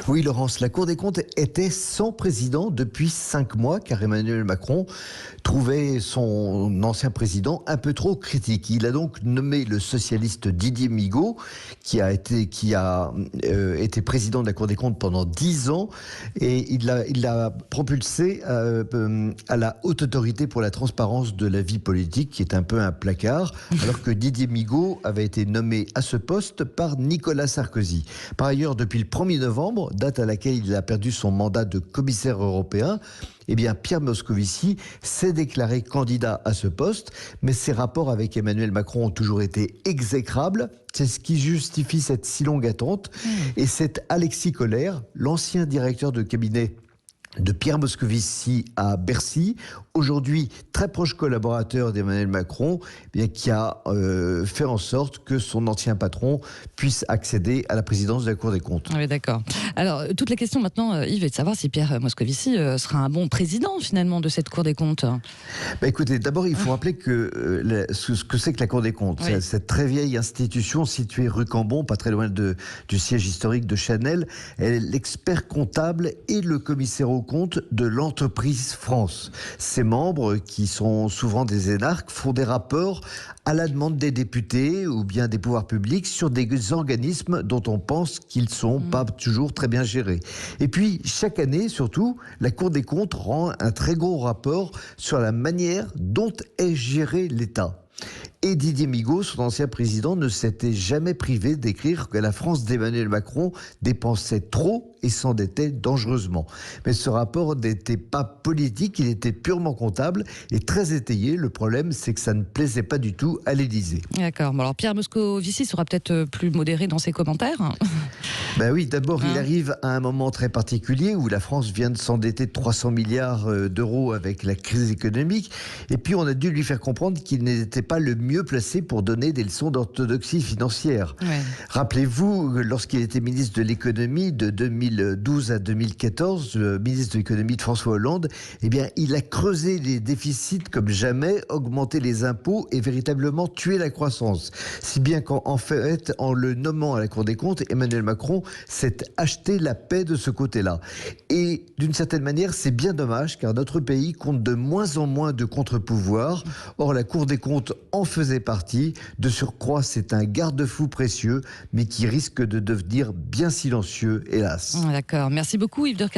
Oui, Laurence, la Cour des comptes était sans président depuis 5 mois, car Emmanuel Macron trouvait son ancien président un peu trop critique. Il a donc nommé le socialiste Didier Migaud, qui a été président de la Cour des comptes pendant 10 ans, et il l'a propulsé à la haute autorité pour la transparence de la vie politique, qui est un peu un placard, alors que Didier Migaud avait été nommé à ce poste par Nicolas Sarkozy. Par ailleurs, depuis le 1er novembre, date à laquelle il a perdu son mandat de commissaire européen, eh bien, Pierre Moscovici s'est déclaré candidat à ce poste, mais ses rapports avec Emmanuel Macron ont toujours été exécrables. C'est ce qui justifie cette si longue attente. Et c'est Alexis Collère, l'ancien directeur de cabinet de Pierre Moscovici à Bercy, aujourd'hui très proche collaborateur d'Emmanuel Macron, eh bien, qui a fait en sorte que son ancien patron puisse accéder à la présidence de la Cour des comptes. Oui, d'accord. Alors, toute la question maintenant, Yves, est de savoir si Pierre Moscovici sera un bon président, finalement, de cette Cour des comptes. Écoutez, d'abord, il faut rappeler que ce que c'est que la Cour des comptes. Oui. Cette très vieille institution située rue Cambon, pas très loin du siège historique de Chanel, elle est l'expert comptable et le commissaire aux comptes de l'entreprise France. Ses membres, qui sont souvent des énarques, font des rapports à la demande des députés ou bien des pouvoirs publics sur des organismes dont on pense qu'ils ne sont pas toujours très bien gérés. Et puis, chaque année, surtout, la Cour des comptes rend un très gros rapport sur la manière dont est géré l'État. Et Didier Migaud, son ancien président, ne s'était jamais privé d'écrire que la France d'Emmanuel Macron dépensait trop et s'endettait dangereusement. Mais ce rapport n'était pas politique, il était purement comptable et très étayé. Le problème, c'est que ça ne plaisait pas du tout à l'Élysée. D'accord. Bon, alors Pierre Moscovici sera peut-être plus modéré dans ses commentaires. Ben oui, d'abord, il arrive à un moment très particulier où la France vient de s'endetter de 300 milliards d'euros avec la crise économique. Et puis, on a dû lui faire comprendre qu'il n'était pas le mieux placé pour donner des leçons d'orthodoxie financière. Ouais. Rappelez-vous, lorsqu'il était ministre de l'économie de 2012 à 2014, ministre de l'économie de François Hollande, eh bien, il a creusé les déficits comme jamais, augmenté les impôts et véritablement tué la croissance. Si bien qu'en fait, en le nommant à la Cour des comptes, Emmanuel Macron s'est acheté la paix de ce côté-là. Et d'une certaine manière, c'est bien dommage, car notre pays compte de moins en moins de contre-pouvoirs. Or, la Cour des comptes en faisait partie. De surcroît, c'est un garde-fou précieux, mais qui risque de devenir bien silencieux, hélas. D'accord. Merci beaucoup, Yves Durkheim.